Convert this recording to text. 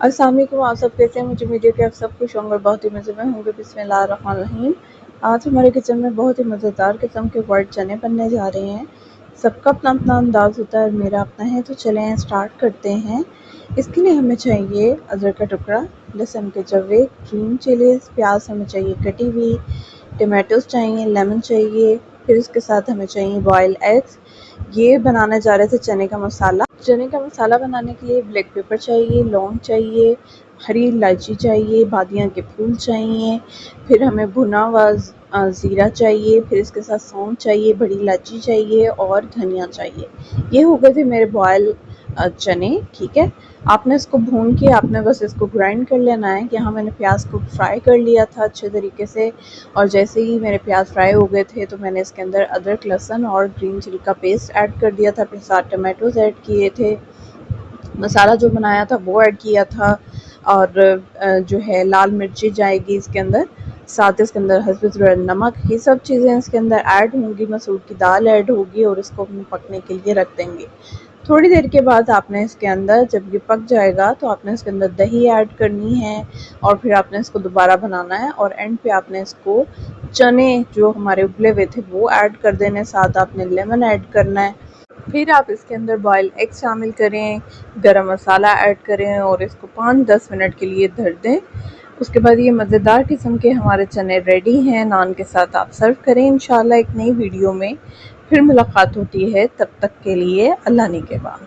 अस्सलाम वालेकुम। आप सब कैसे हैं? मुझे उम्मीद है कि आप सब खुश होंगे और बहुत ही मज़े में होंगे। बिस्मिल्लाहिर्रहमानिर्रहीम। आज हमारे किचन में बहुत ही मज़ेदार किस्म के वाइट चने बनने जा रहे हैं। सबका अपना अपना अंदाज़ होता है, मेरा अपना है, तो चलें स्टार्ट करते हैं। इसके लिए हमें चाहिए अदरक का टुकड़ा, लहसुन के जवे, ग्रीन चिलीज़, प्याज हमें चाहिए कटी हुई, टमाटोज़ चाहिए, लेमन चाहिए, फिर इसके साथ हमें चाहिए बॉयल एग्स। ये बनाने जा रहे थे चने का मसाला। चने का मसाला बनाने के लिए ब्लैक पेपर चाहिए, लौंग चाहिए, हरी इलायची चाहिए, बादियाँ के फूल चाहिए, फिर हमें भुना हुआ ज़ीरा चाहिए, फिर इसके साथ सौंफ चाहिए, बड़ी इलायची चाहिए और धनिया चाहिए। ये हो गए थे मेरे बॉयल चने। ठीक है, आपने इसको भून के आपने बस इसको ग्राइंड कर लेना है। यहाँ मैंने प्याज को फ्राई कर लिया था अच्छे तरीके से, और जैसे ही मेरे प्याज फ्राई हो गए थे तो मैंने इसके अंदर अदरक, लहसुन और ग्रीन चिली का पेस्ट ऐड कर दिया था, फिर साथ टमाटोज ऐड किए थे, मसाला जो बनाया था वो ऐड किया था, और जो है लाल मिर्ची जाएगी इसके अंदर, साथ इसके अंदर हस्बे ज़रूरत नमक, ये सब चीज़ें इसके अंदर ऐड होंगी, मसूर की दाल ऐड होगी और इसको हम पकने के लिए रख देंगे। थोड़ी देर के बाद आपने इसके अंदर, जब ये पक जाएगा तो आपने इसके अंदर दही ऐड करनी है और फिर आपने इसको दोबारा बनाना है, और एंड पे आपने इसको चने जो हमारे उबले हुए थे वो ऐड कर देने, साथ आपने लेमन ऐड करना है। फिर आप इसके अंदर बॉयल एग शामिल करें, गरम मसाला ऐड करें और इसको 5-10 मिनट के लिए धर दें। उसके बाद ये मज़ेदार किस्म के हमारे चने रेडी हैं। नान के साथ आप सर्व करें। इंशाल्लाह एक नई वीडियो में फिर मुलाकात होती है, तब तक के लिए अल्लाह निगहबान।